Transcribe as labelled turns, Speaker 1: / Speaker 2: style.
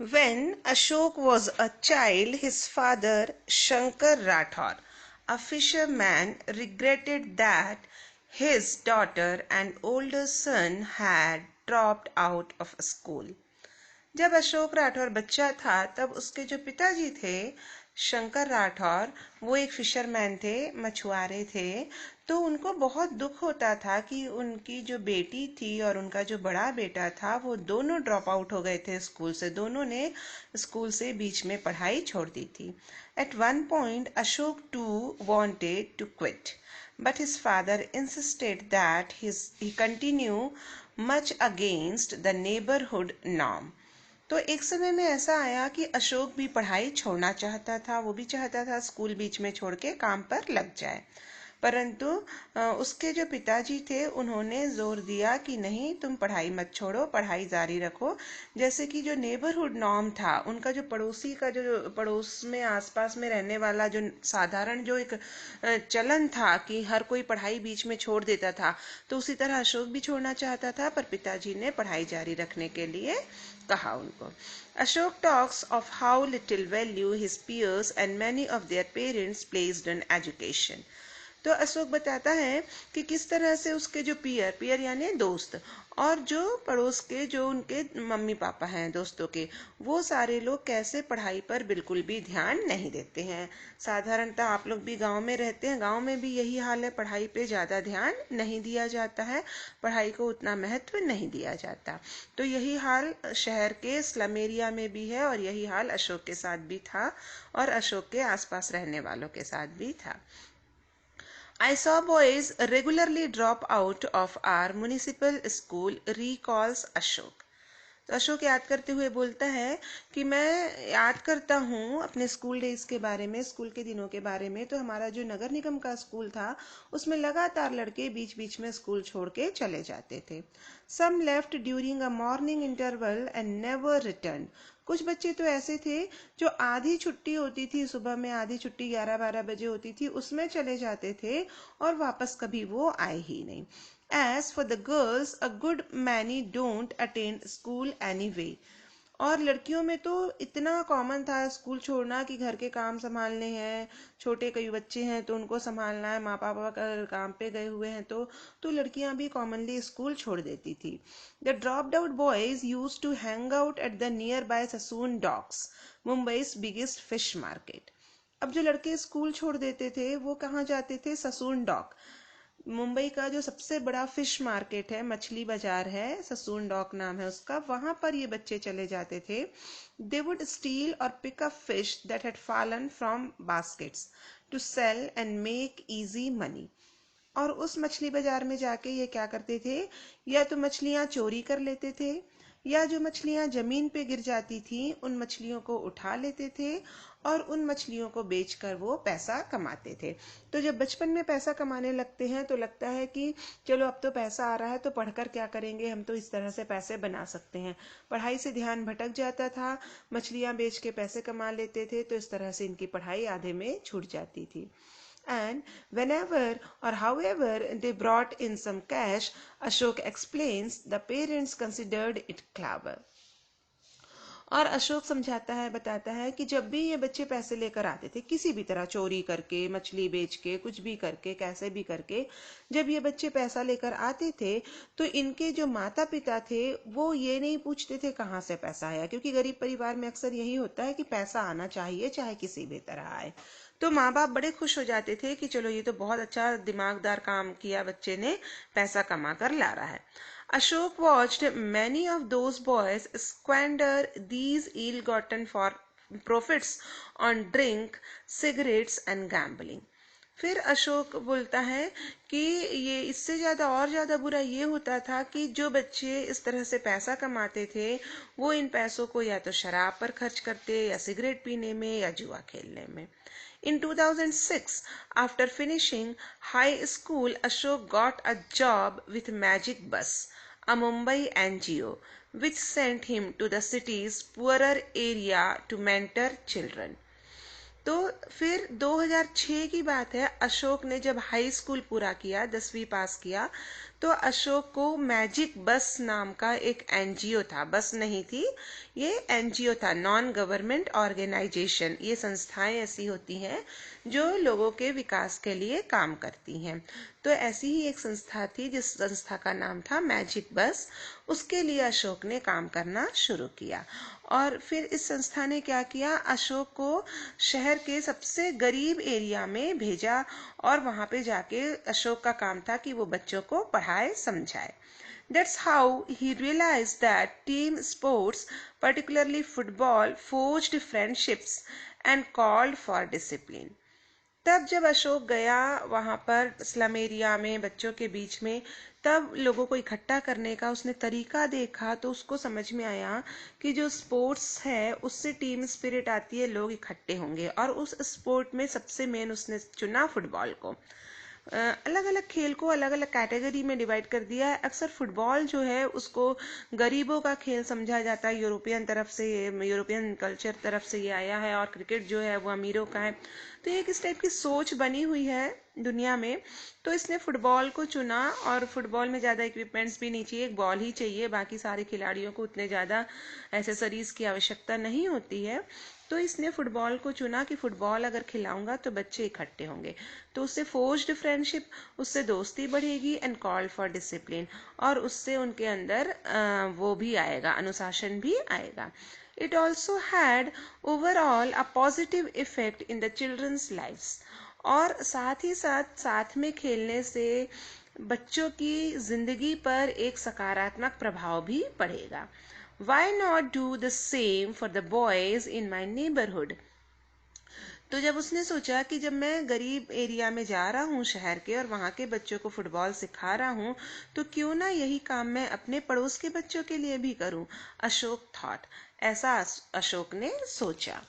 Speaker 1: When Ashok was a child, his father, Shankar Rathore, a fisherman, regretted that his daughter and older son had dropped out of school. जब अशोक राठौर बच्चा था तब उसके जो पिताजी थे शंकर राठौर, वो एक फिशरमैन थे, मछुआरे थे। तो उनको बहुत दुख होता था कि उनकी जो बेटी थी और उनका जो बड़ा बेटा था वो दोनों ड्रॉप आउट हो गए थे स्कूल से। दोनों ने स्कूल से बीच में पढ़ाई छोड़ दी थी। At one point Ashok too wanted to quit, but his father insisted that he continue, much against the neighborhood norm. तो एक समय में ऐसा आया कि अशोक भी पढ़ाई छोड़ना चाहता था। वो भी चाहता था स्कूल बीच में छोड़ के काम पर लग जाए, परंतु उसके जो पिताजी थे उन्होंने जोर दिया कि नहीं, तुम पढ़ाई मत छोड़ो, पढ़ाई जारी रखो। जैसे कि जो नेबरहुड नॉर्म था, उनका जो पड़ोसी का जो पड़ोस में आसपास में रहने वाला जो साधारण जो एक चलन था कि हर कोई पढ़ाई बीच में छोड़ देता था, तो उसी तरह अशोक भी छोड़ना चाहता था, पर पिताजी ने पढ़ाई जारी रखने के लिए कहा उनको। Ashok talks of how little value his peers and many of their parents placed on education. तो अशोक बताता है कि किस तरह से उसके जो पियर यानी दोस्त, और जो पड़ोस के जो उनके मम्मी पापा हैं दोस्तों के, वो सारे लोग कैसे पढ़ाई पर बिल्कुल भी ध्यान नहीं देते हैं। साधारणतः आप लोग भी गांव में रहते हैं, गांव में भी यही हाल है, पढ़ाई पे ज़्यादा ध्यान नहीं दिया जाता है, पढ़ाई को उतना महत्व नहीं दिया जाता। तो यही हाल शहर के स्लम एरिया में भी है, और यही हाल अशोक के साथ भी था और अशोक के आसपास रहने वालों के साथ भी था। I saw boys regularly drop out of our municipal school, recalls Ashok. तो अशोक याद करते हुए बोलता है कि मैं याद करता हूँ अपने स्कूल डेज के बारे में, स्कूल के दिनों के बारे में। तो हमारा जो नगर निगम का स्कूल था उसमें लगातार लड़के बीच बीच में स्कूल छोड़ के चले जाते थे। Some left during a morning interval and never return. कुछ बच्चे तो ऐसे थे जो आधी छुट्टी होती थी, सुबह में आधी छुट्टी 11-12 बजे होती थी, उसमें चले जाते थे और वापस कभी वो आए ही नहीं। As for the girls, a good many don't attend school anyway. और लड़कियों में तो इतना कॉमन था स्कूल छोड़ना कि घर के काम संभालने हैं, छोटे कई बच्चे हैं तो उनको संभालना है, माँ पापा का काम पे गए हुए हैं, तो लड़कियां भी कॉमनली स्कूल छोड़ देती थी। The dropped out boys used to hang out at the nearby Sassoon docks, Mumbai's biggest fish market. अब जो लड़के स्कूल छोड़ देते थे वो कहाँ जाते थे? ससून डॉक, मुंबई का जो सबसे बड़ा फिश मार्केट है, मछली बाजार है, ससून डॉक नाम है उसका, वहां पर ये बच्चे चले जाते थे। दे वुड स्टील और pick up fish that had fallen from baskets to sell and make easy money. और उस मछली बाजार में जाके ये क्या करते थे? या तो मछलियां चोरी कर लेते थे, या जो मछलियां जमीन पे गिर जाती थी उन मछलियों को उठा लेते थे और उन मछलियों को बेचकर वो पैसा कमाते थे। तो जब बचपन में पैसा कमाने लगते हैं तो लगता है कि चलो अब तो पैसा आ रहा है तो पढ़कर क्या करेंगे, हम तो इस तरह से पैसे बना सकते हैं। पढ़ाई से ध्यान भटक जाता था, मछलियां बेच के पैसे कमा लेते थे, तो इस तरह से इनकी पढ़ाई आधे में छूट जाती थी। And whenever or however they brought in some cash, Ashok explains, the parents considered it clever. और अशोक समझाता है, बताता है कि जब भी ये बच्चे पैसे लेकर आते थे, किसी भी तरह चोरी करके, मछली बेच के, कुछ भी करके, कैसे भी करके, जब ये बच्चे पैसा लेकर आते थे तो इनके जो माता पिता थे वो ये नहीं पूछते थे कहाँ से पैसा आया, क्योंकि गरीब परिवार में अक्सर यही होता है कि पैसा आना चाहिए चाहे किसी भी तरह आए। तो माँ बाप बड़े खुश हो जाते थे कि चलो ये तो बहुत अच्छा दिमागदार काम किया बच्चे ने, पैसा कमा कर ला रहा है। Ashok watched many of those boys squander these ill-gotten for profits on drink, cigarettes and gambling. फिर अशोक बोलता है कि ये इससे ज़्यादा और ज़्यादा बुरा ये होता था कि जो बच्चे इस तरह से पैसा कमाते थे वो इन पैसों को या तो शराब पर खर्च करते, या सिगरेट पीने में, या जुआ खेलने में। In 2006, after finishing high school, Ashok got a job with Magic Bus, a Mumbai NGO, which sent him to the city's poorer area to mentor children. तो फिर 2006 की बात है, अशोक ने जब हाई स्कूल पूरा किया, 10वीं पास किया, तो अशोक को मैजिक बस नाम का एक एनजीओ था, बस नहीं थी, ये एनजीओ था, नॉन गवर्नमेंट ऑर्गेनाइजेशन। ये संस्थाएं ऐसी होती हैं जो लोगों के विकास के लिए काम करती हैं। तो ऐसी ही एक संस्था थी जिस संस्था का नाम था मैजिक बस। उसके लिए अशोक ने काम करना शुरू किया। और फिर इस संस्था ने क्या किया, अशोक को शहर के सबसे गरीब एरिया में भेजा और वहां पे जाके अशोक का काम था कि वो बच्चों को पढ़ाए समझाए। That's how he realized that team sports, particularly football, forged friendships and called for discipline. तब जब अशोक गया वहां पर स्लम एरिया में बच्चों के बीच में, तब लोगों को इकट्ठा करने का उसने तरीका देखा तो उसको समझ में आया कि जो स्पोर्ट्स है उससे टीम स्पिरिट आती है, लोग इकट्ठे होंगे। और उस स्पोर्ट में सबसे मेन उसने चुना फुटबॉल को। अलग अलग खेल को अलग अलग कैटेगरी में डिवाइड कर दिया है। अक्सर फुटबॉल जो है उसको गरीबों का खेल समझा जाता है, यूरोपियन तरफ से, यूरोपियन कल्चर तरफ से ये आया है, और क्रिकेट जो है वो अमीरों का है। तो एक इस टाइप की सोच बनी हुई है दुनिया में। तो इसने फुटबॉल को चुना, और फुटबॉल में ज़्यादा इक्विपमेंट्स भी नहीं चाहिए, एक बॉल ही चाहिए, बाकी सारे खिलाड़ियों को उतने ज़्यादा एसेसरीज की आवश्यकता नहीं होती है। तो इसने फुटबॉल को चुना कि फुटबॉल अगर खिलाऊंगा तो बच्चे इकट्ठे होंगे, तो उससे फोर्स्ड फ्रेंडशिप, उससे दोस्ती बढ़ेगी, एंड कॉल फॉर डिसिप्लिन, और उससे उनके अंदर वो भी आएगा, अनुशासन भी आएगा। It also had overall a positive effect in the children's lives. और साथ ही साथ में खेलने से बच्चों की जिंदगी पर एक सकारात्मक प्रभाव भी पड़ेगा। Why not do the same for the boys in my neighborhood? तो जब उसने सोचा कि जब मैं गरीब एरिया में जा रहा हूँ शहर के, और वहाँ के बच्चों को फुटबॉल सिखा रहा हूँ, तो क्यों ना यही काम मैं अपने पड़ोस के बच्चों के लिए भी करूँ। अशोक थॉट, ऐसा अशोक ने सोचा।